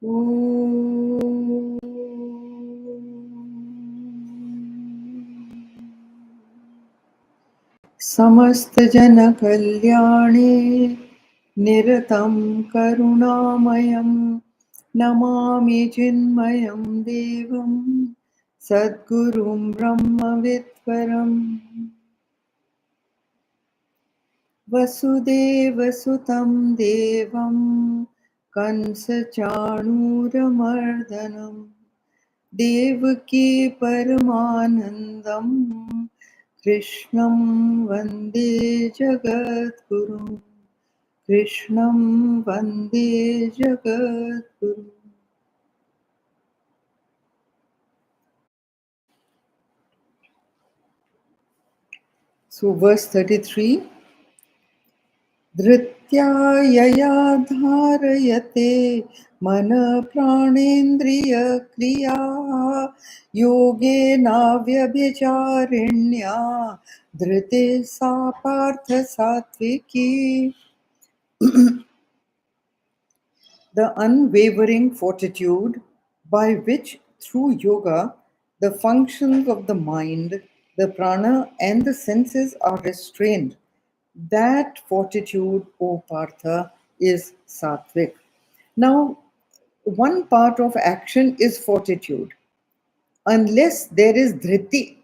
Om. समस्त जन कल्याणे निरतं करुणामयं नमामि चिन्मयं देवं सद्गुरुं ब्रह्मविद्वरं वसुदेवसुतं देवं कंसचाणूरमर्दनं देवकी परमानन्दं कृष्णं वन्दे जगद्गुरुं कृष्णं वन्दे जगद्गुरुम्. So verse 33, धृत्या यया धारयते मन प्राणेन्द्रिय क्रियाः योगेनाव्यभिचारिण्या धृते सा पार्थ सात्विकी. The unwavering fortitude by which through yoga the functions of the mind, the prana and the senses are restrained. That fortitude, O Partha, is sattvic. Now, one part of action is fortitude. Unless there is dhriti,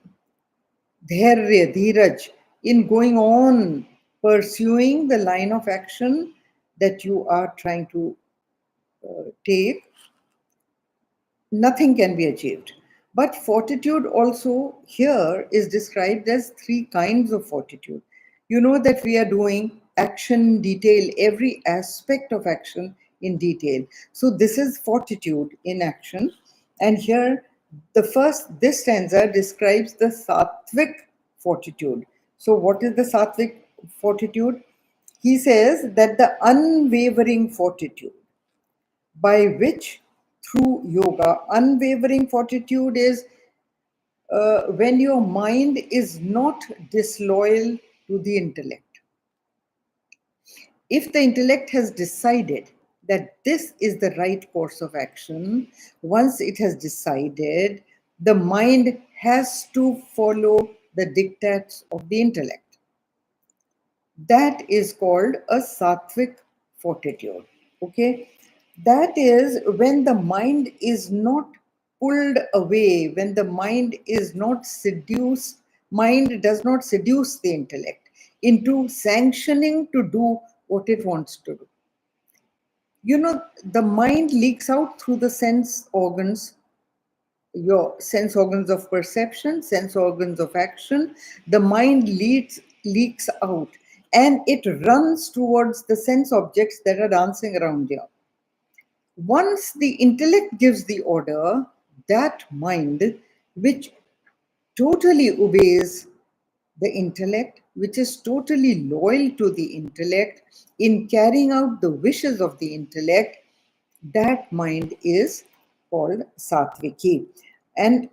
dharya, dhiraj, in going on pursuing the line of action that you are trying to take, nothing can be achieved. But fortitude also here is described as three kinds of fortitude. You know that we are doing action in detail, every aspect of action in detail. So this is fortitude in action. And here, this stanza describes the sattvic fortitude. So what is the sattvic fortitude? He says that the unwavering fortitude by which through yoga, unwavering fortitude is when your mind is not disloyal to the intellect. If the intellect has decided that this is the right course of action, once it has decided, the mind has to follow the dictates of the intellect. That is called a sattvic fortitude. Okay, that is when the mind is not pulled away, when the mind is not seduced, mind does not seduce the intellect into sanctioning to do what it wants to do. You know, the mind leaks out through the sense organs, your sense organs of perception, sense organs of action. The mind leaks out and it runs towards the sense objects that are dancing around you. Once the intellect gives the order, that mind, which totally obeys the intellect, which is totally loyal to the intellect in carrying out the wishes of the intellect, that mind is called Satviki. And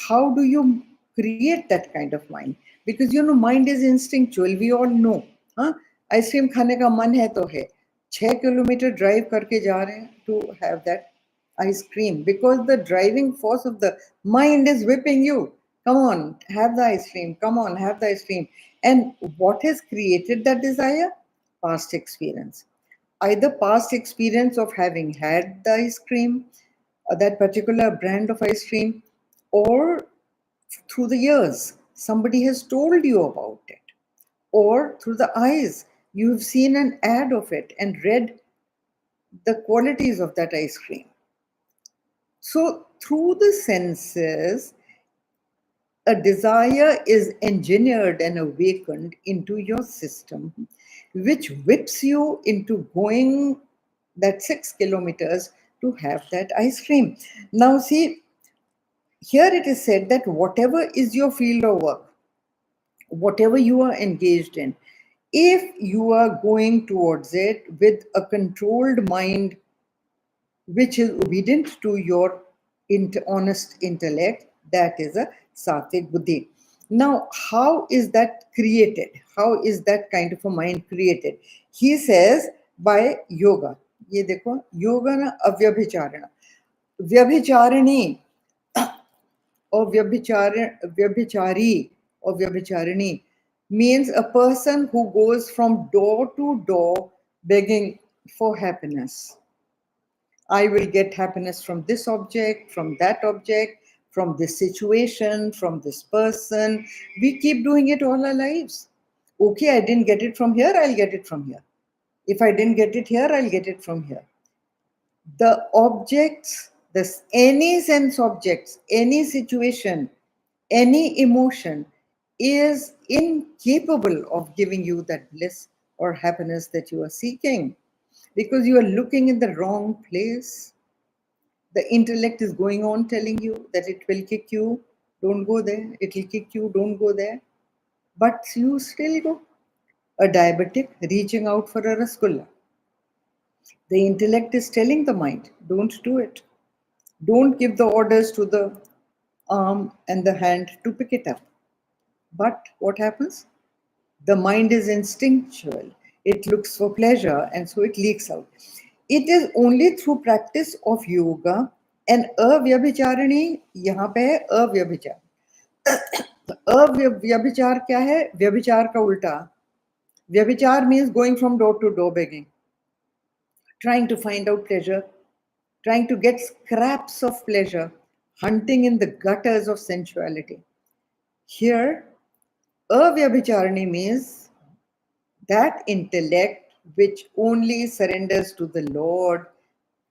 how do you create that kind of mind? Because you know, mind is instinctual, we all know. Ice cream खाने का मन है तो है, 6 kilometre drive करके जा रहे हैं to have that ice cream because the driving force of the mind is whipping you. Come on, have the ice cream. Come on, have the ice cream. And what has created that desire? Past experience. Either past experience of having had the ice cream, that particular brand of ice cream, or through the years, somebody has told you about it, or through the eyes, you've seen an ad of it and read the qualities of that ice cream. So, through the senses, a desire is engineered and awakened into your system, which whips you into going that 6 kilometers to have that ice cream. Now, see, here it is said that whatever is your field of work, whatever you are engaged in, if you are going towards it with a controlled mind which is obedient to your honest intellect, that is a sattvic buddhi. Now, how is that created? How is that kind of a mind created? He says by yoga. ये देखो योगा ना अव्यभिचारण, व्यभिचारिणी or vyabhichari or vyabhicharini means a person who goes from door to door begging for happiness. I will get happiness from this object, from that object, from this situation, from this person. We keep doing it all our lives. Okay, I didn't get it from here, I'll get it from here. If I didn't get it here, I'll get it from here. The objects, this any sense objects, any situation, any emotion is incapable of giving you that bliss or happiness that you are seeking, because you are looking in the wrong place. The intellect is going on telling you that it will kick you, don't go there, it will kick you, don't go there, but you still go. A diabetic reaching out for a rasgulla, the intellect is telling the mind, don't do it. Don't give the orders to the arm and the hand to pick it up. But what happens? The mind is instinctual. It looks for pleasure and so it leaks out. It is only through practice of yoga and avyabhicharani, यहाँ पे है अव्यभिचार. अव्यभिचार क्या है? व्यभिचार का उल्टा. व्यभिचार means going from door to door begging, trying to find out pleasure, trying to get scraps of pleasure, hunting in the gutters of sensuality. Here, avyabhicharani means that intellect which only surrenders to the Lord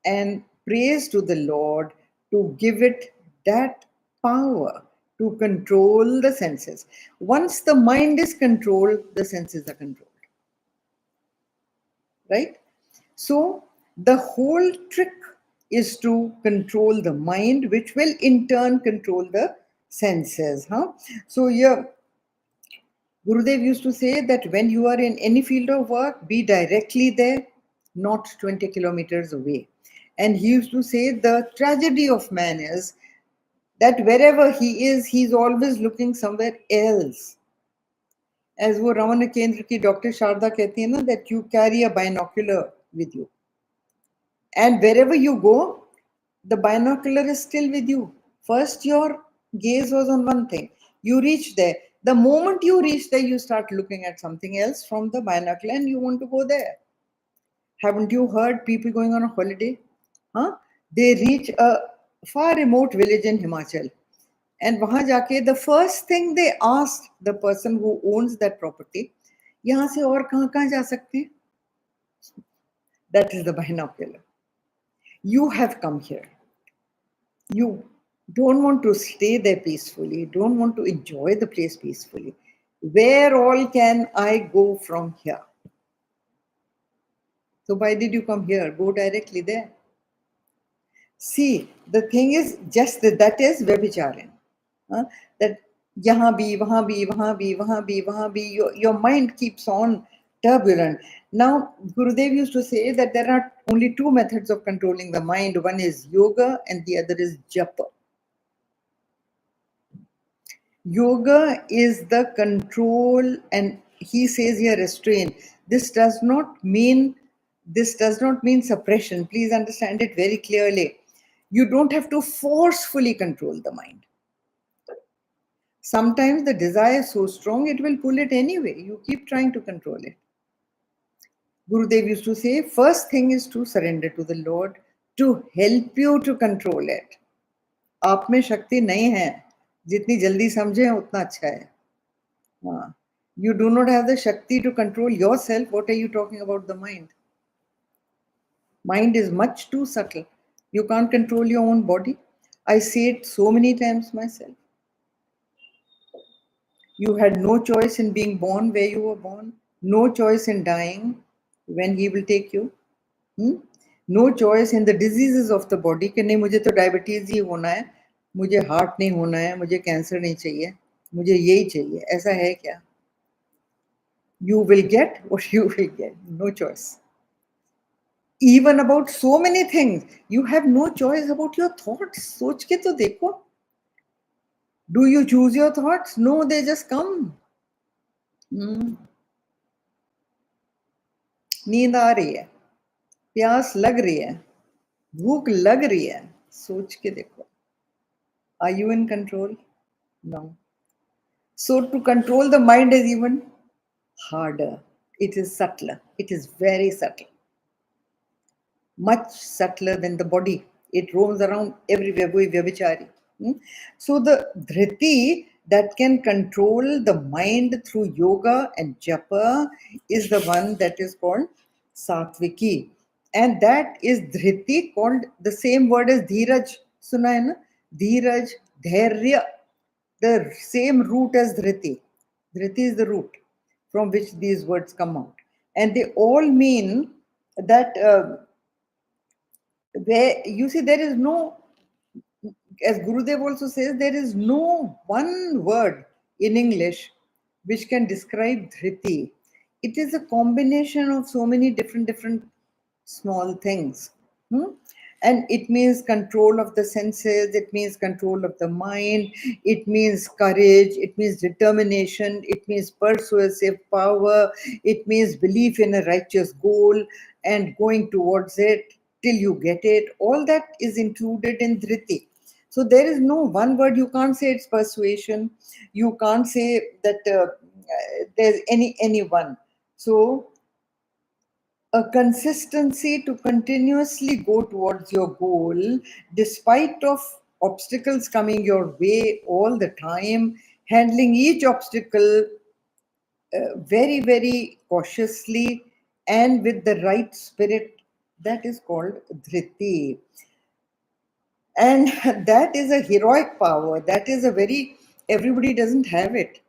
and prays to the Lord to give it that power to control the senses. Once the mind is controlled, the senses are controlled. Right? So, the whole trick is to control the mind, which will in turn control the senses. So, here, Gurudev used to say that when you are in any field of work, be directly there, not 20 kilometers away. And he used to say the tragedy of man is that wherever he is, he's always looking somewhere else. As वो रमन केंद्र की doctor Sharda कहती है ना, that you carry a binocular with you. And wherever you go, the binocular is still with you. First, your gaze was on one thing. You reach there. The moment you reach there, you start looking at something else from the binocular and you want to go there. Haven't you heard people going on a holiday? They reach a far remote village in Himachal. And वहाँ जाके the first thing they asked the person who owns that property, यहाँ से और कहाँ जा सकते हैं? That is the binocular. You have come here. You don't want to stay there peacefully, don't want to enjoy the place peacefully. Where all can I go from here? So why did you come here? Go directly there. See, the thing is just that is Vyabhicharan. That yahan bhi, wahan bhi, wahan bhi, wahan bhi, wahan bhi, your mind keeps on turbulent. Now, Gurudev used to say that there are only two methods of controlling the mind. One is yoga and the other is japa. Yoga is the control, and he says here restraint. This does not mean suppression. Please understand it very clearly. You don't have to forcefully control the mind. Sometimes the desire is so strong, it will pull it anyway. You keep trying to control it. Gurudev used to say, first thing is to surrender to the Lord to help you to control it. आप में शक्ति नहीं है, जितनी जल्दी समझे उतना अच्छा है. You do not have the shakti to control yourself. What are you talking about the mind? Mind is much too subtle. You can't control your own body. I say it so many times myself. You had no choice in being born where you were born, no choice in dying when he will take you. No choice in the diseases of the body कि नहीं मुझे तो diabetes ही होना है, मुझे heart नहीं होना है, मुझे कैंसर नहीं चाहिए, मुझे यही चाहिए. ऐसा है क्या? You will get what you will get. No choice. Even about so many things, you have no choice about your thoughts. सोच के तो देखो. Do you choose your thoughts? No, they just come. नींद आ रही है. प्यास लग रही है, भूख लग रही है, सोच के देखो. Are you in control? No. So to control the mind is even harder. It is subtler. It is very subtle. Much subtler than the body. It roams around everywhere, voi vyabhichari. So the dhriti that can control the mind through yoga and japa is the one that is called satviki. And that is dhriti, called the same word as dhiraj. Suna hai na? Dhiraj, dhairya, the same root as dhriti. Dhriti is the root from which these words come out. And they all mean that where you see there is no, as Gurudev also says, there is no one word in English which can describe dhriti. It is a combination of so many different small things. And it means control of the senses, it means control of the mind, it means courage, it means determination, it means persuasive power, it means belief in a righteous goal and going towards it till you get it. All that is included in dhriti. So there is no one word. You can't say it's persuasion. You can't say that there's any one. So a consistency to continuously go towards your goal despite of obstacles coming your way all the time, handling each obstacle very cautiously and with the right spirit, that is called dhriti. And that is a heroic power. That is a very, everybody doesn't have it.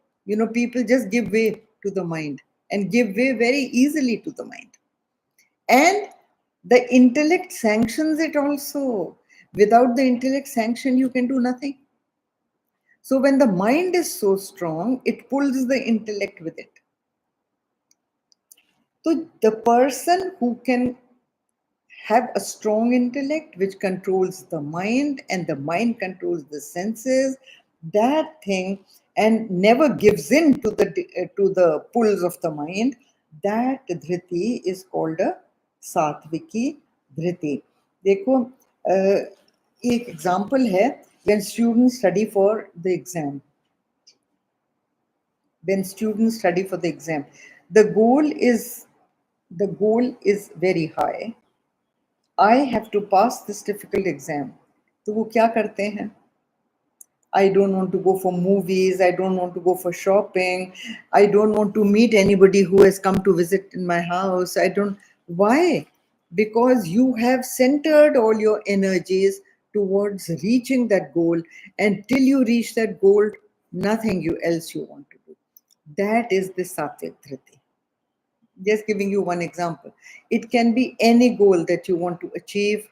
People just give way to the mind and give way very easily to the mind. And the intellect sanctions it also. Without the intellect sanction, you can do nothing. So when the mind is so strong, it pulls the intellect with it. So the person who can have a strong intellect which controls the mind and the mind controls the senses, that thing, and never gives in to the pulls of the mind, that dhriti is called a satviki dhriti. देखो एक example है, when students study for the exam, the goal is very high. I have to pass this difficult exam. तो वो क्या करते हैं? I don't want to go for movies. I don't want to go for shopping. I don't want to meet anybody who has come to visit in my house. I don't. Why? Because you have centered all your energies towards reaching that goal. And till you reach that goal, nothing else you want to do. That is the Satvik Dhriti. Just giving you one example. It can be any goal that you want to achieve,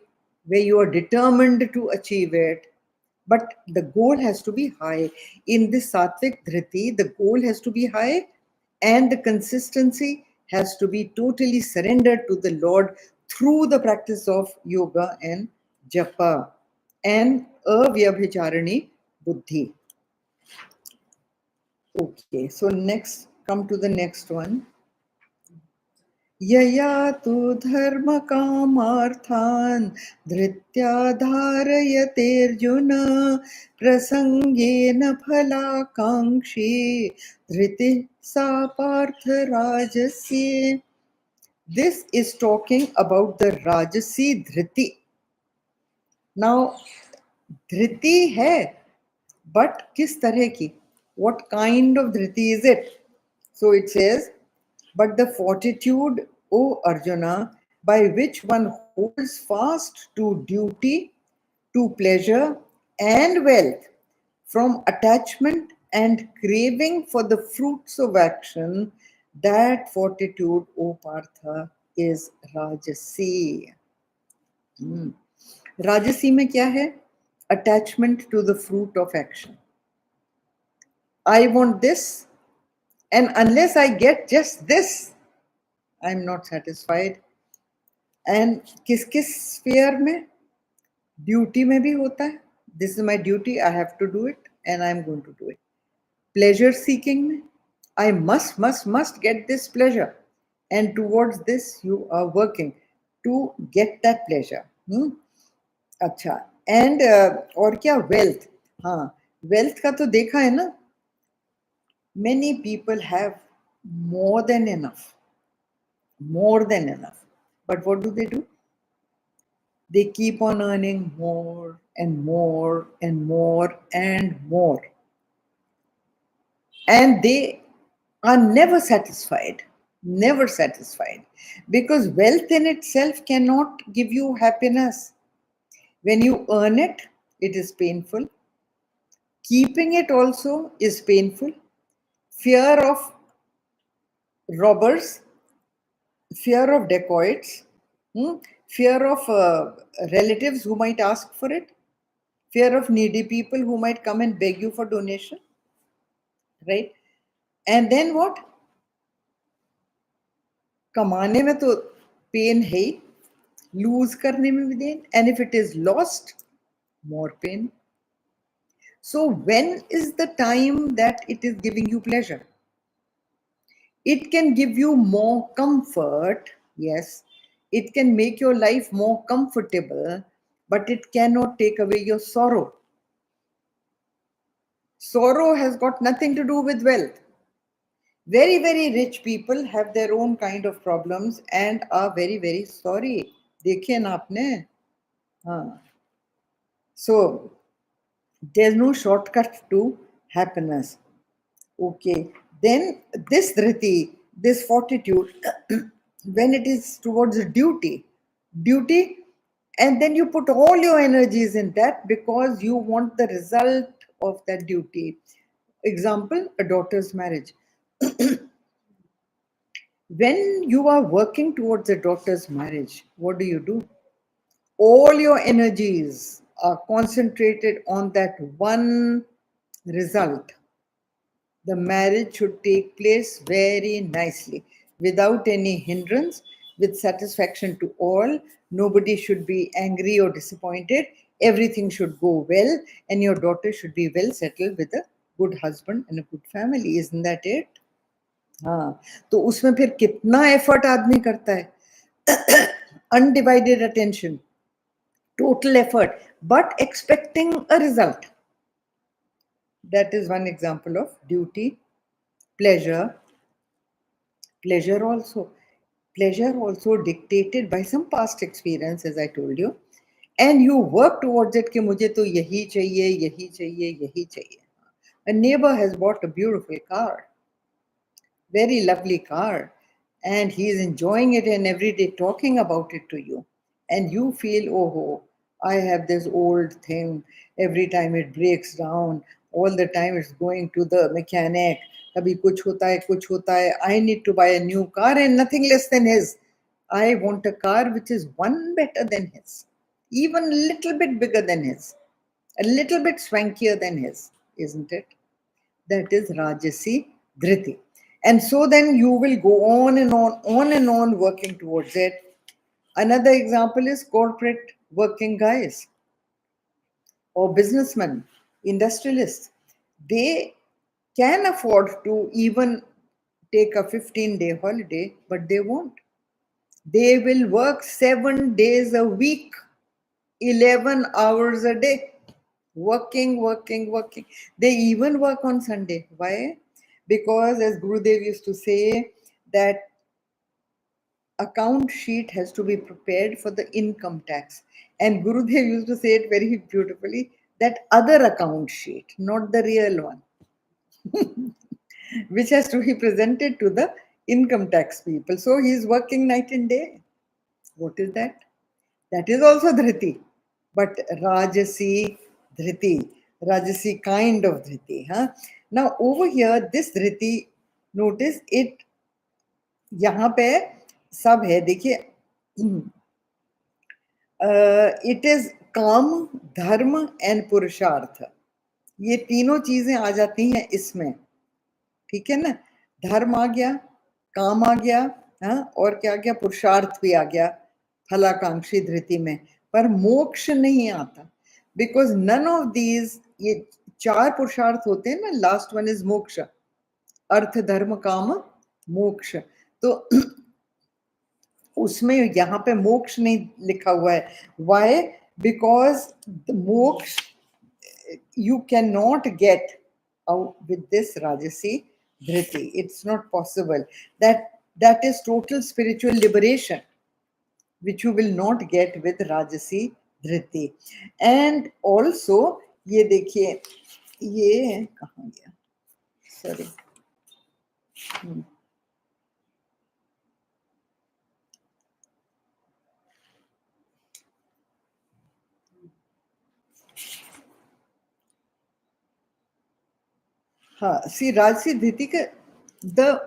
where you are determined to achieve it, but the goal has to be high. In this Satvik Dhriti, the goal has to be high and the consistency has to be totally surrendered to the Lord through the practice of yoga and japa and avyabhicharani buddhi. Okay, so next, come to the next one. यया तु धर्मकामार्थान् धृत्या धारयतेऽर्जुन प्रसंगेन फलाकाङ्क्षी धृतिः सा पार्थ राजसी. This is talking about the Rajasi Dhriti. Now, Dhriti hai, but kis tarah ki? What kind of Dhriti is it? So it says, but the fortitude, O Arjuna, by which one holds fast to duty, to pleasure and wealth, from attachment and craving for the fruits of action, that fortitude, O Partha, is Rajasi. Rajasi में क्या है? Attachment to the fruit of action. I want this, and unless I get just this, I'm not satisfied. And किस किस sphere में? Duty में भी होता है. This is my duty, I have to do it, and I'm going to do it. Pleasure seeking में, I must get this pleasure, and towards this you are working. to get that pleasure. अच्छा, and और क्या, wealth. हाँ, wealth का तो देखा है ना, many people have more than enough, but what do? They keep on earning more and more and more and more, and they are never satisfied, because wealth in itself cannot give you happiness. When you earn it, it is painful. Keeping it also is painful. Fear of robbers, fear of dacoits, fear of relatives who might ask for it, fear of needy people who might come and beg you for donation, right? And then what? कमाने में तो pen है ही, lose करने में भी pain, and if it is lost, more pain. So when is the time that it is giving you pleasure? It can give you more comfort, yes. It can make your life more comfortable, but it cannot take away your sorrow. Sorrow has got nothing to do with wealth. Very, very rich people have their own kind of problems and are very, very sorry. देखिए ना आपने, हाँ. So there's no shortcut to happiness. Okay. Then this dhriti, this fortitude, when it is towards a duty, and then you put all your energies in that because you want the result of that duty. Example, a daughter's marriage. When you are working towards a daughter's marriage, what do? All your energies are concentrated on that one result. The marriage should take place very nicely, without any hindrance, with satisfaction to all. Nobody should be angry or disappointed. Everything should go well, and your daughter should be well settled with a good husband and a good family. Isn't that it? हाँ, तो उसमें फिर कितना effort आदमी करता है, undivided attention, total effort, but expecting a result. That is one example of duty. Pleasure also dictated by some past experience, as I told you, and you work towards it कि मुझे तो यही चाहिए. A neighbor has bought a beautiful car, very lovely car, and he is enjoying it and every day talking about it to you, and you feel, oh, I have this old thing, every time it breaks down, all the time it's going to the mechanic, kabhi kuch hota hai, I need to buy a new car, and nothing less than his. I want a car which is one better than his, even a little bit bigger than his, a little bit swankier than his, isn't it? That is Rajasi Dhriti. And so then you will go on and on working towards it. Another example is corporate working guys or businessmen, industrialists. They can afford to even take a 15-day holiday, but they won't. They will work 7 days a week, 11 hours a day. Working. They even work on Sunday. Why? Because as Gurudev used to say, that account sheet has to be prepared for the income tax. And Gurudev used to say it very beautifully, that other account sheet, not the real one, which has to be presented to the income tax people. So he is working night and day. What is that? That is also dhriti, but Rajasi dhriti, Rajasi kind of dhriti. Huh? Now over here, this dhriti, notice it, यहाँ पे सब है, देखिए, it is काम, धर्म and पुरुषार्थ. ये तीनों चीजें आ जाती हैं इसमें, ठीक है ना? धर्म आ गया, काम आ गया, हाँ, और क्या आ गया? पुरुषार्थ भी आ गया फलाकांक्षी धृति में, पर मोक्ष नहीं आता, बिकॉज नन ऑफ दीज, ये 4 पुरुषार्थ होते हैं ना, लास्ट वन इज मोक्ष, अर्थ धर्म काम मोक्ष. तो उसमें यहाँ पे मोक्ष नहीं लिखा हुआ है. Why? Because the moksha you cannot get out with this rajasi dhriti. It's not possible. That is total spiritual liberation, which you will not get with rajasi dhriti. And also, ये देखिए, ये कहाँ गया? Sorry. See, Rajasi Dhitika,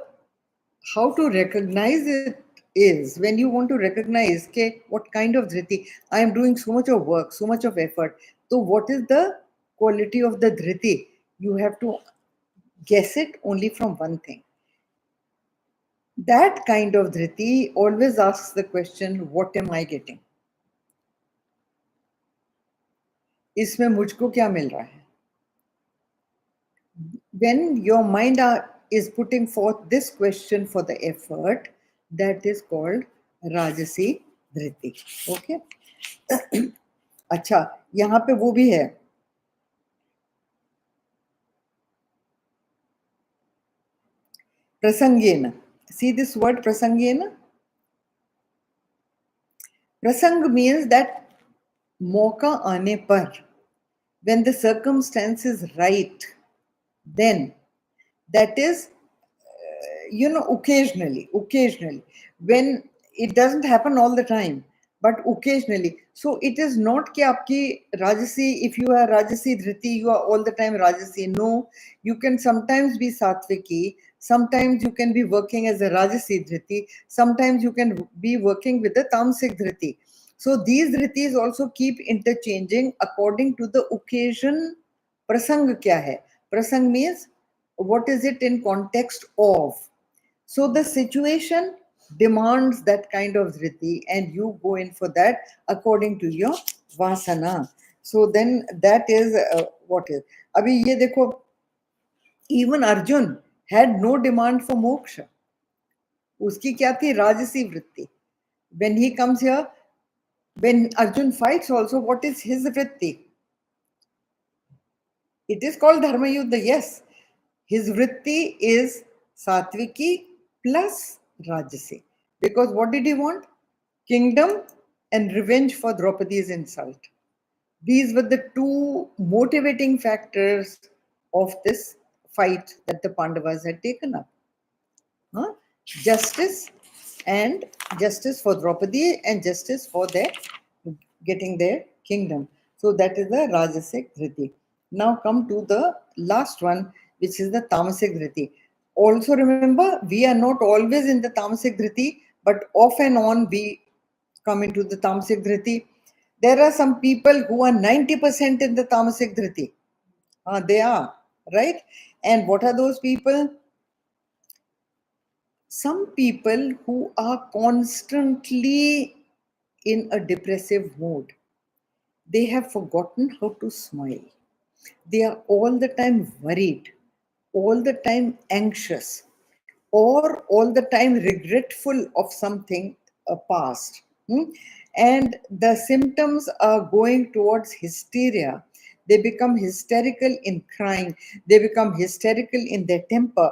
how to recognize it is when you want to recognize what kind of dhriti. I am doing so much of work, so much of effort. So, what is the quality of the dhriti? You have to guess it only from one thing. That kind of dhriti always asks the question, what am I getting? इसमें मुझको क्या मिल रहा है? When your mind is putting forth this question for the effort, that is called Rajasi Dhriti. Okay? अच्छा, यहाँ पे वो भी है. Prasangena. See this word prasangena? Prasang means that mauka aane par, when the circumstance is right, then that is, occasionally, when it doesn't happen all the time, but occasionally. So it is not कि आपकी Rajasi, if you are Rajasi Dhriti, you are all the time Rajasi. No, you can sometimes be Satviki, sometimes you can be working as a Rajasi Dhriti, sometimes you can be working with the Tamasic Dhriti. So these Dhritis also keep interchanging according to the occasion. Prasang kya hai? Prasang means what is it in context of. So the situation demands that kind of dhriti, and you go in for that according to your vasana. So then that is what is. Abhi ye dekho, even Arjun had no demand for moksha. Uski kya thi? Rajasi vritti. When he comes here, when Arjun fights also, what is his vritti? It is called Dharma Yuddha, yes. His vritti is Satviki plus Rajasi. Because what did he want? Kingdom and revenge for Draupadi's insult. These were the two motivating factors of this fight that the Pandavas had taken up. Justice for Draupadi and justice for their getting their kingdom. So that is the Rajasic Dhriti. Now come to the last one, which is the Tamasic Dhriti. Also remember, we are not always in the Tamasic Dhriti, but off and on we come into the Tamasic Dhriti. There are some people who are 90% in the Tamasic Dhriti. They are, right? And what are those people? Some people who are constantly in a depressive mood. They have forgotten how to smile. They are all the time worried, all the time anxious, or all the time regretful of something past. And the symptoms are going towards hysteria. They become hysterical in crying. They become hysterical in their temper.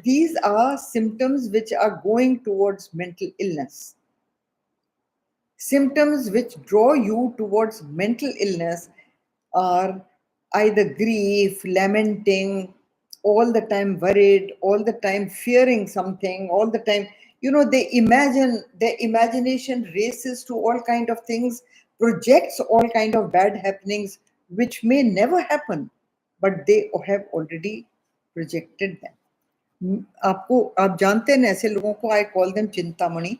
These are symptoms which are going towards mental illness. Symptoms which draw you towards mental illness are either grief, lamenting, all the time worried, all the time fearing something, all the time, they imagine, their imagination races to all kind of things, projects all kind of bad happenings, which may never happen, but they have already projected them. आप जानते हैं ऐसे लोगों को, I call them Chintamani.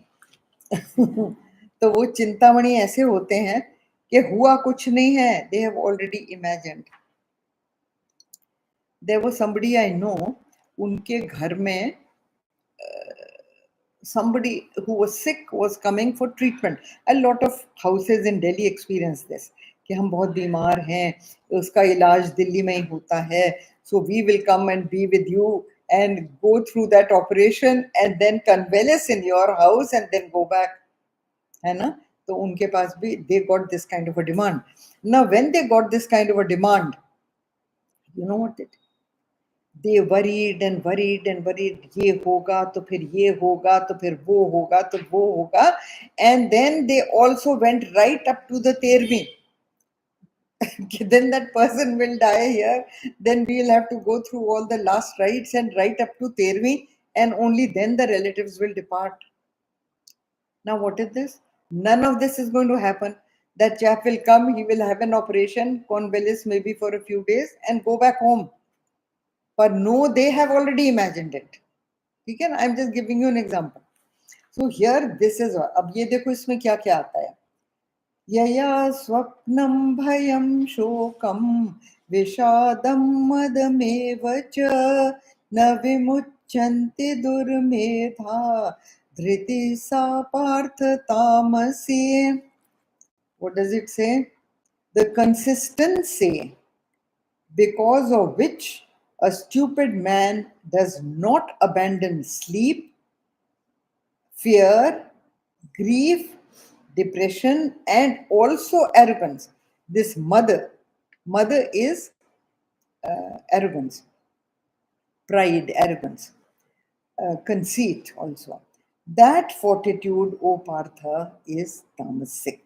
तो वो चिंतामणि ऐसे होते हैं कि हुआ कुछ नहीं है, they have already imagined. There was somebody I know, उनके घर में somebody who was sick was coming for treatment. A lot of houses in Delhi experience this, कि हम बहुत बीमार हैं, उसका इलाज दिल्ली में ही होता है, so we will come and be with you and go through that operation and then convalesce in your house and then go back, है ना? तो उनके पास भी they got this kind of a demand. Now when they got this kind of a demand, you know what they worried and worried and worried, ये होगा तो फिर ये होगा तो फिर वो होगा तो वो होगा, and then they also went right up to the 13वीं. Then that person will die here, then we'll have to go through all the last rites and right up to 13वीं, and only then the relatives will depart. Now what is this? None of this is going to happen. That chap will come, he will have an operation, convalesce maybe for a few days and go back home. But no, they have already imagined it. Okay? I'm just giving you an example. So here this is, अब ये देखो इसमें क्या क्या आता है. यया स्वप्नं भयं शोकं विषादं मदमेव च न विमुच्यन्ति दुर्मेधा धृति सा पार्थ तामसी. What does it say? The consistency because of which a stupid man does not abandon sleep, fear, grief, depression, and also arrogance. This mother is arrogance, pride, arrogance, conceit also. That fortitude, O Partha, is tamasic.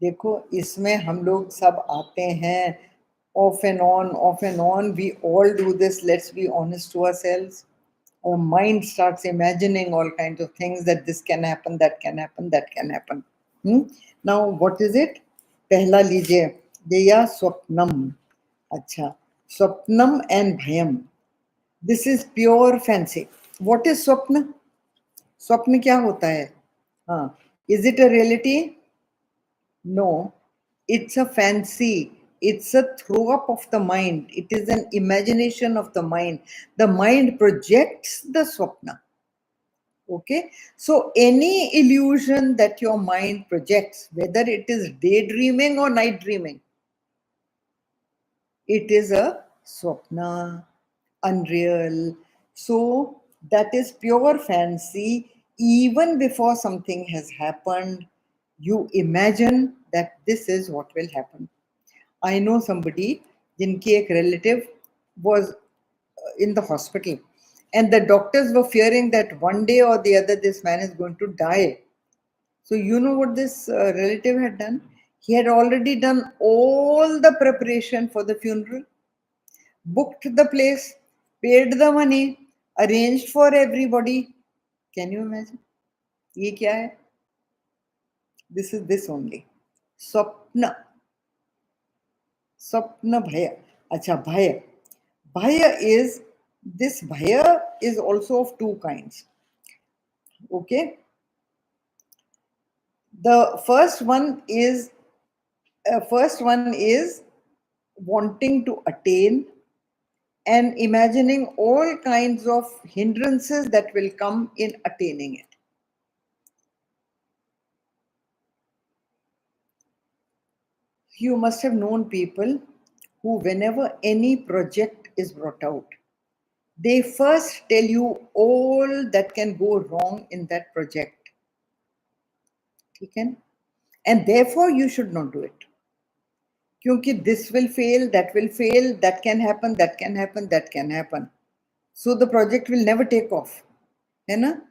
देखो इसमें हम लोग सब आते हैं, off and on, we all do this. Let's be honest to ourselves. Our mind starts imagining all kinds of things, that this can happen, that can happen, that can happen. Now what is it? पहला लीजिए, यया स्वप्नम. अच्छा, स्वप्नम and bhayam. This is pure fancy. What is स्वप्न? स्वप्न क्या होता है? Is it a reality? No, it's a fancy. It's a throw up of the mind. It is an imagination of the mind. The mind projects the swapna. Okay, so any illusion that your mind projects, whether it is daydreaming or night dreaming, it is a swapna, unreal. So that is pure fancy. Even before something has happened, you imagine that this is what will happen. I know somebody, jinki ek relative was in the hospital, and the doctors were fearing that one day or the other this man is going to die. So you know what this relative had done? He had already done all the preparation for the funeral, booked the place, paid the money, arranged for everybody. Can you imagine? Ye kya hai? This is this only. Swapna. Swapna bhaya. Acha, bhaya. Bhaya is, this bhaya is also of two kinds. Okay? The first one is wanting to attain and imagining all kinds of hindrances that will come in attaining it. You must have known people who, whenever any project is brought out, they first tell you all that can go wrong in that project. Okay? And therefore you should not do it. Kyunki this will fail, that can happen, that can happen, that can happen. So the project will never take off. है ना?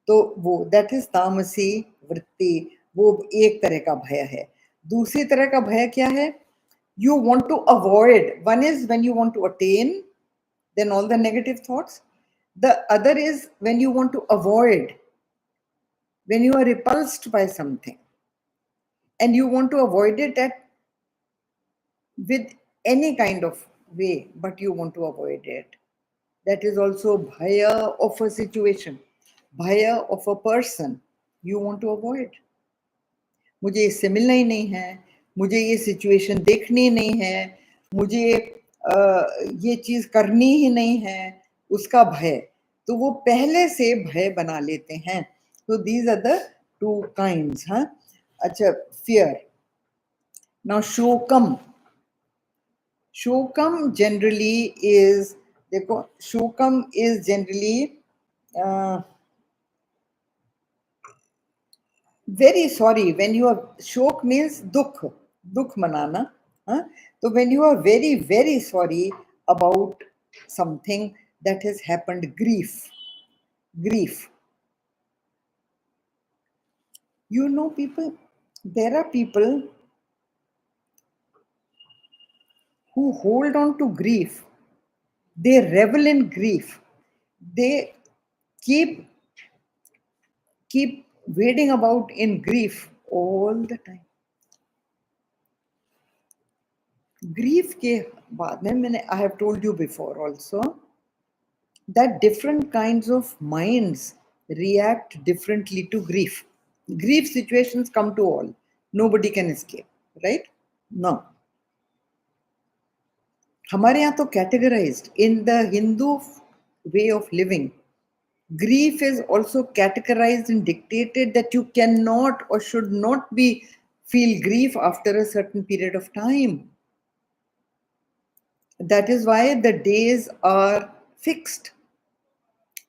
तो वो, that is तामसी वृत्ति, वो एक तरह का भय है. दूसरी तरह का भय क्या है? You want to avoid. One is when you want to attain, then all the negative thoughts. The other is when you want to avoid, when you are repulsed by something and you want to avoid it with any kind of way, but you want to avoid it. That is also bhaya of a situation, bhaya of a person you want to avoid. मुझे इससे मिलना ही नहीं है, मुझे ये situation देखनी नहीं है, मुझे ये चीज करनी ही नहीं है, उसका भय. तो वो पहले से भय बना लेते हैं. So these are the two kinds. अच्छा, fear. Now shokam generally is देखो, shokam is generally very sorry. When you are, shok means dukh manana. So when you are very, very sorry about something that has happened, grief. You know, people, there are people who hold on to grief. They revel in grief. They keep wading about in grief all the time. Grief के बाद में मैंने, I have told you before also that different kinds of minds react differently to grief. Grief situations come to all. Nobody can escape, right? No. हमारे यहाँ तो categorized in the Hindu way of living. Grief is also categorized and dictated that you cannot or should not be feel grief after a certain period of time. That is why the days are fixed.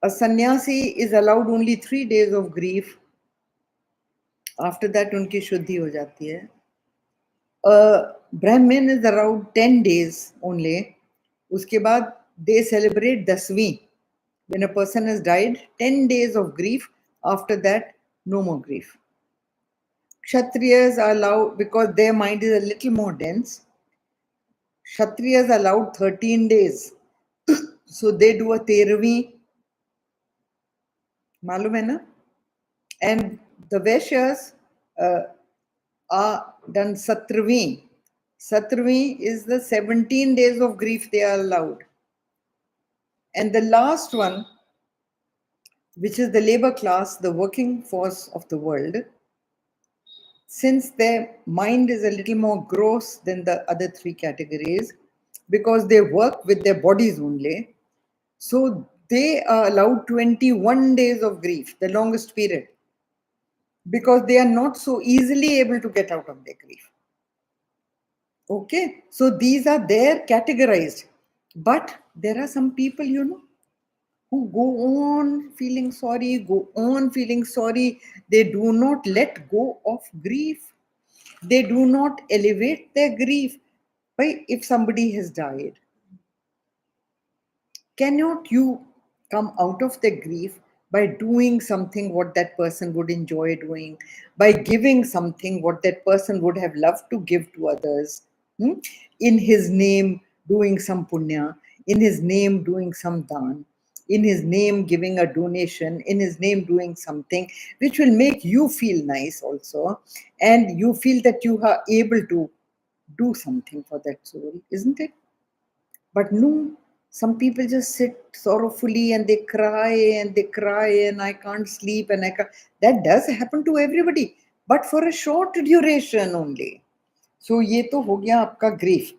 A sannyasi is allowed only 3 days of grief. After that, उनकी शुद्धि हो जाती है. A Brahmin is around 10 days only. उसके बाद they celebrate Dasvi. When a person has died, 10 days of grief. After that, no more grief. Kshatriyas are allowed, because their mind is a little more dense. Kshatriyas are allowed 13 days. So they do a Teravi. मालूम है ना? And the Vaishyas are done Satravi. Satravi is the 17 days of grief they are allowed. And the last one, which is the labor class, the working force of the world, since their mind is a little more gross than the other 3 categories, because they work with their bodies only, so they are allowed 21 days of grief, the longest period, because they are not so easily able to get out of their grief. Okay, so these are there categorized. But there are some people, you know, who go on feeling sorry, They do not let go of grief. They do not elevate their grief. But if somebody has died, cannot you come out of the grief by doing something what that person would enjoy doing, by giving something what that person would have loved to give to others, in his name doing some punya, in his name doing some dan, in his name giving a donation, in his name doing something which will make you feel nice also, and you feel that you are able to do something for that soul, isn't it? But no, some people just sit sorrowfully and they cry and they cry and I can't sleep and I can't. That does happen to everybody, but for a short duration only. So ये तो हो गया आपका grief.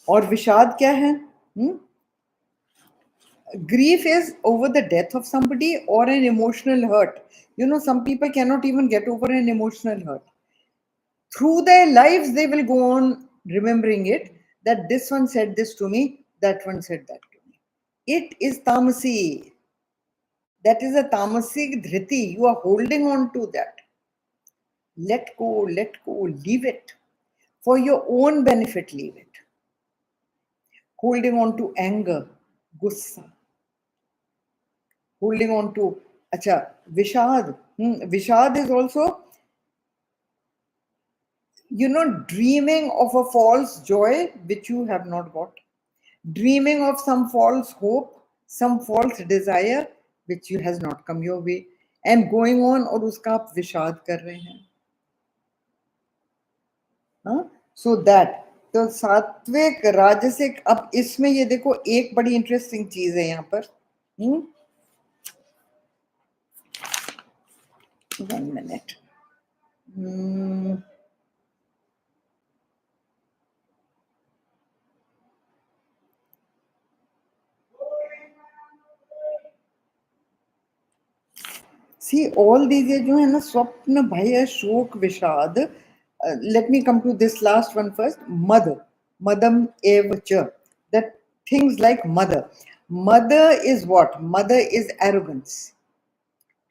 और विषाद क्या है? Grief is over the death of somebody or an emotional hurt. You know, some people cannot even get over an emotional hurt. Through their lives, they will go on remembering it, that this one said this to me, that one said that to me. It is tamasi. That is a tamasic dhriti. You are holding on to that. Let go, leave it. For your own benefit, leave it. Holding on to anger, gussa. Holding on to, vishad. Vishad is also, you know, dreaming of a false joy which you have not got, dreaming of some false hope, some false desire which you has not come your way, and going on और उसका आप विषाद कर रहे हैं. So that, तो सात्विक राजसिक. अब इसमें ये देखो एक बड़ी इंटरेस्टिंग चीज है यहाँ पर. 1 minute. See, all these जो है ना, स्वप्न भय शोक विषाद. Let me come to this last one first. Madam eva cha. That Things like mother. Mother is what? Mother is arrogance.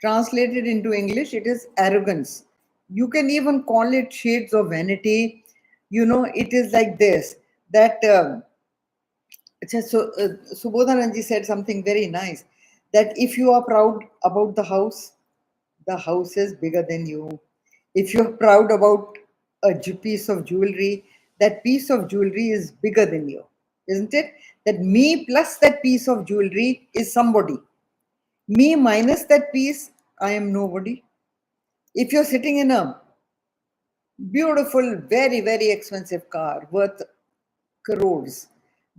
Translated into English, it is arrogance. You can even call it shades of vanity. It is like this that Subodhananji said something very nice, that if you are proud about the house is bigger than you. If you're proud about a piece of jewelry, that piece of jewelry is bigger than you, isn't it? That me plus that piece of jewelry is somebody. Me minus that piece, I am nobody. If you're sitting in a beautiful, very, very expensive car worth crores,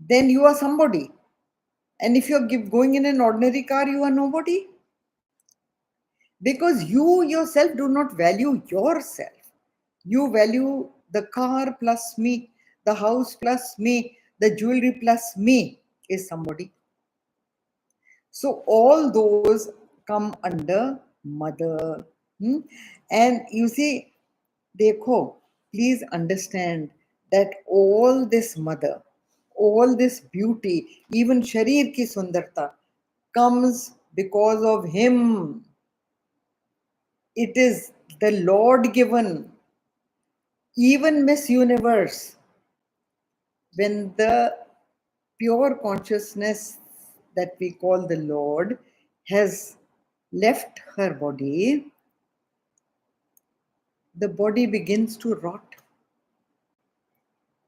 then you are somebody. And if you're going in an ordinary car, you are nobody. Because you yourself do not value yourself. You value the car plus me, the house plus me, the jewelry plus me is somebody. So all those come under mother. And you see, dekho, please understand that all this mother, all this beauty, even sharir ki sundarta, comes because of him. It is the Lord given. Even Miss Universe, when the pure consciousness that we call the Lord has left her body, the body begins to rot.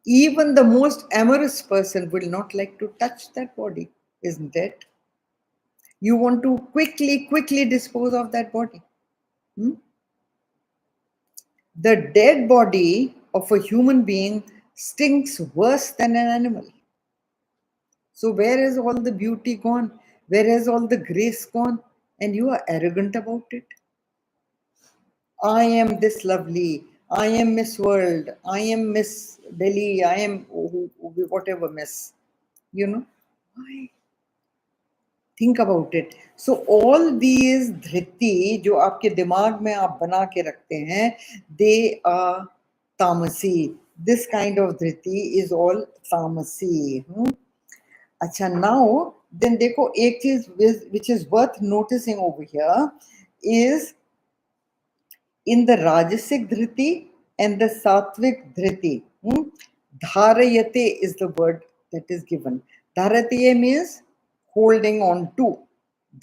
Even the most amorous person will not like to touch that body, isn't it? You want to quickly dispose of that body. The dead body of a human being stinks worse than an animal. So where has all the beauty gone? Where has all the grace gone? And you are arrogant about it. I am this lovely. I am Miss World. I am Miss Delhi. I am whatever Miss. Why? Think about it. So all these धृति जो आपके दिमाग में आप बना के रखते हैं, they are tamasi. This kind of dhriti is all tamasi. अच्छा, now then देखो एक चीज which is worth noticing over here is in the rajasic dhriti and the sattvic dhriti. Dharayate is the word that is given. Dharate means holding on to.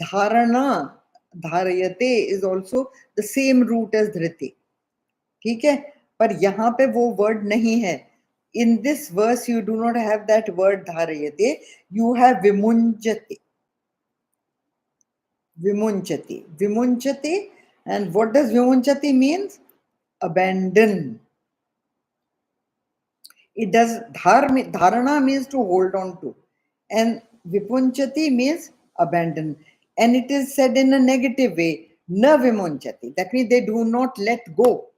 Dharana, dharayate is also the same root as dhriti. ठीक है, पर यहाँ पे वो word नहीं है. In this verse, you do not have that word dharayate. You have vimunchati. Vimunchati. Vimunchati. And what does vimunchati means? Abandon. It does, dharana means to hold on to. And vipunchati means abandon. And it is said in a negative way. Na vimunchati. That means they do not let go.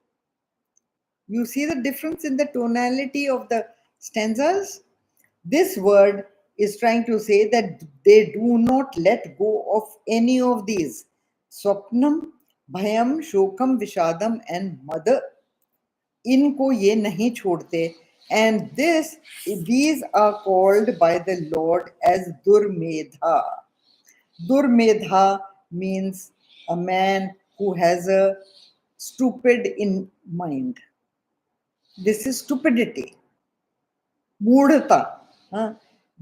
You see the difference in the tonality of the stanzas? This word is trying to say that they do not let go of any of these. Swapnam, bhayam, shokam, vishadam and mother. इनको ये नहीं छोड़ते. And these are called by the Lord as Durmedha. Durmedha means a man who has a stupid in mind. This is stupidity. मूढ़ता,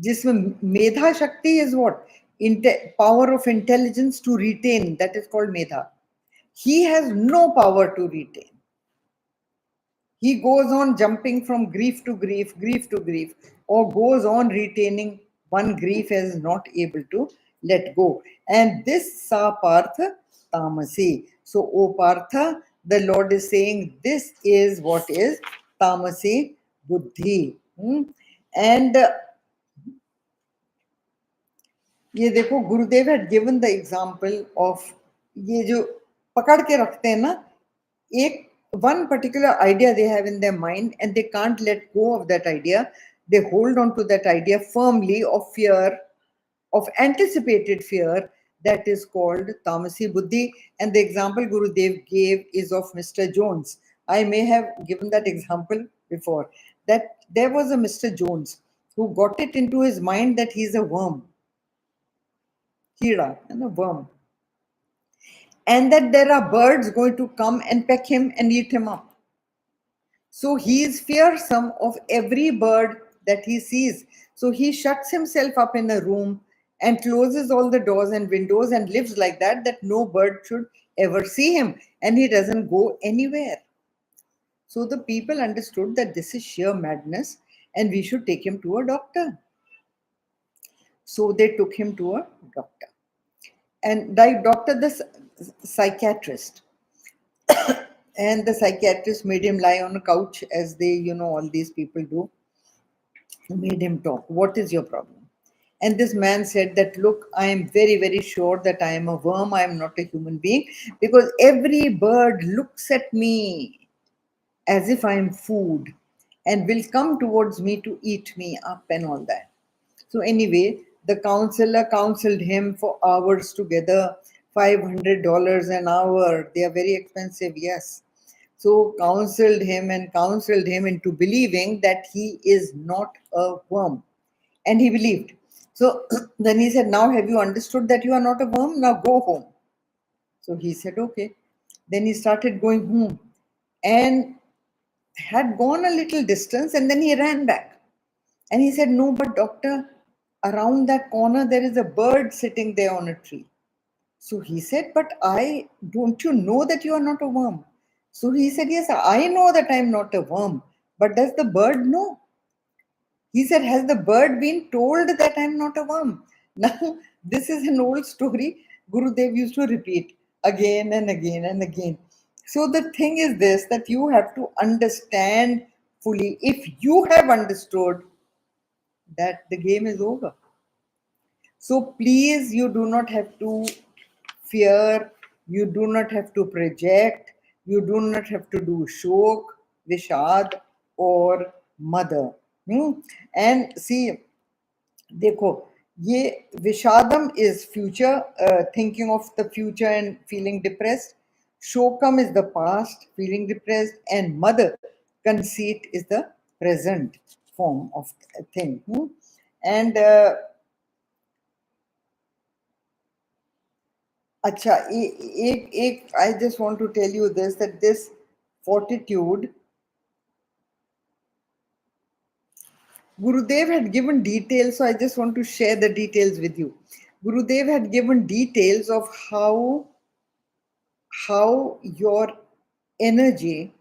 जिसमें मेधा शक्ति is what? Power of intelligence to retain, that is called medha. He has no power to retain. He goes on jumping from grief to grief, or goes on retaining one grief as not able to let go. And this sa partha tamasi. So, O Partha, the Lord is saying this is what is tamasi buddhi. And ये देखो, गुरुदेव had given the example of ये जो पकड़ के रखते हैं ना, एक one particular idea they have in their mind and they can't let go of that idea. They hold on to that idea firmly of fear, of anticipated fear, that is called tamasi buddhi. And the example Gurudev gave is of Mr. Jones. I may have given that example before, that there was a Mr. Jones who got it into his mind that he's a worm, Kira, and a worm, and that there are birds going to come and peck him and eat him up. So he is fearsome of every bird that he sees. So he shuts himself up in a room and closes all the doors and windows and lives like that, that no bird should ever see him, and he doesn't go anywhere. So the people understood that this is sheer madness and we should take him to a doctor. So they took him to a doctor. And the doctor, the psychiatrist, and the psychiatrist made him lie on a couch, as they, all these people do, made him talk. What is your problem? And this man said that, look, I am very, very sure that I am a worm. I am not a human being, because every bird looks at me as if I am food and will come towards me to eat me up and all that. So anyway, the counselor counseled him for hours together, $500 an hour. They are very expensive, yes. So counseled him into believing that he is not a worm. And he believed. So then he said, now have you understood that you are not a worm? Now go home. So he said, okay. Then he started going home and had gone a little distance, and then he ran back. And he said, no, but doctor, around that corner there is a bird sitting there on a tree. So he said, but don't you know that you are not a worm? So he said, yes, I know that I am not a worm, but does the bird know? He said, has the bird been told that I am not a worm? Now, this is an old story Gurudev used to repeat again and again and again. So the thing is this, that you have to understand fully. If you have understood, that the game is over. So please, you do not have to fear, you do not have to project, you do not have to do shok, vishad, or mother. And see, देखो, ये vishadam is future, thinking of the future and feeling depressed. Shokam is the past, feeling depressed, and mother, conceit, is the present form of a thing. And अच्छा, एक I just want to tell you this, that this fortitude, Gurudev had given details, so I just want to share the details with you. Gurudev had given details of how your energy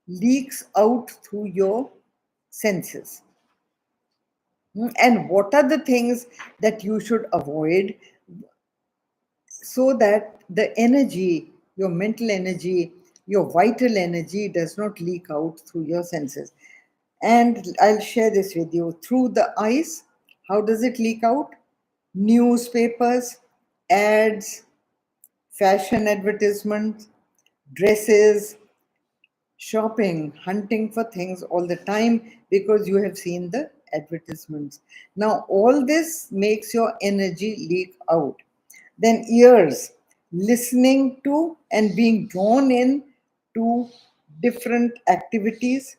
leaks out through your senses. And what are the things that you should avoid, so that the energy, your mental energy, your vital energy does not leak out through your senses. And I'll share this with you. Through the eyes, how does it leak out? Newspapers, ads, fashion advertisements, dresses, shopping, hunting for things all the time because you have seen the advertisements. Now, all this makes your energy leak out. Then ears, listening to and being drawn in to different activities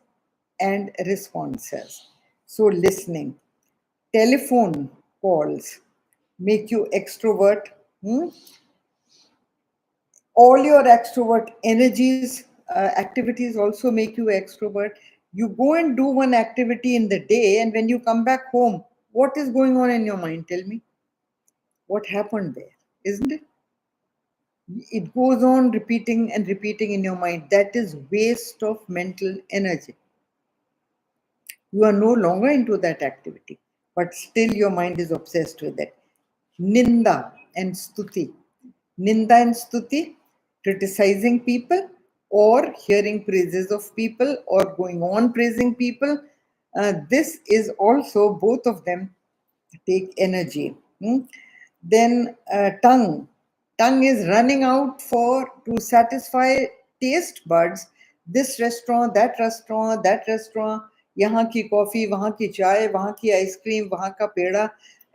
and responses. So listening. Telephone calls make you extrovert. All your extrovert energies, activities also make you extrovert. You go and do one activity in the day, and when you come back home, what is going on in your mind? Tell me. What happened there? Isn't it? It goes on repeating and repeating in your mind. That is waste of mental energy. You are no longer into that activity, but still your mind is obsessed with it. Ninda and stuti. Ninda and stuti, criticizing people or hearing praises of people or going on praising people. This is also, both of them take energy. Then tongue. Tongue is running out to satisfy taste buds. This restaurant, that restaurant, that restaurant, यहाँ की coffee, वहाँ की चाय, वहाँ की ice cream, वहाँ का पेड़ा,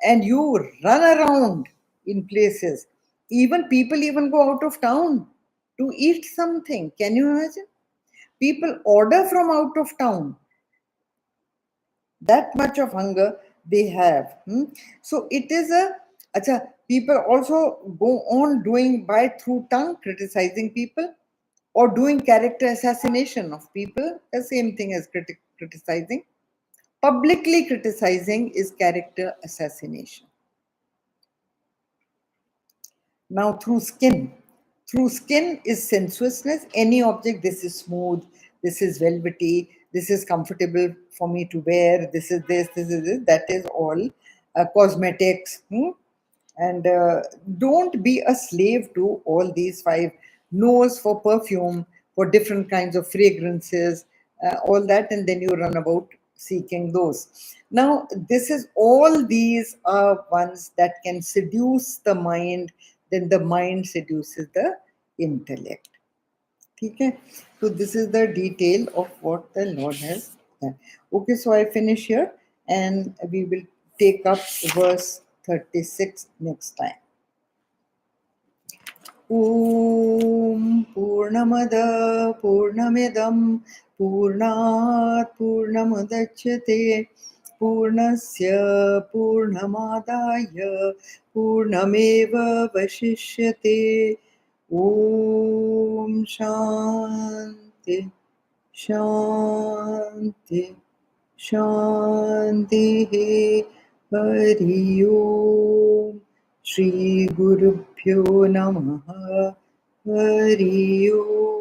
and you run around in places. Even people even go out of town to eat something. Can you imagine? People order from out of town. That much of hunger, they have. So it is people also go on doing by through tongue criticizing people or doing character assassination of people, the same thing as criticizing. Publicly criticizing is character assassination. Now, through skin is sensuousness. Any object, this is smooth, this is velvety, this is comfortable for me to wear, this is this is this. That is all cosmetics. And don't be a slave to all these five. Nose for perfume, for different kinds of fragrances, all that, and then you run about seeking those. Now, this is all these are ones that can seduce the mind, then the mind seduces the intellect. Okay, so this is the detail of what the Lord has done. Okay, so I finish here and we will take up verse 36 next time. Om Purnamada Purnamidam Purnat Purnamudachyate Purnasya Purnamadaya Purnameva Vashishyate. Om Shanti Shanti Shanti Hari Om Shri Gurubhyo Namaha Hari Om.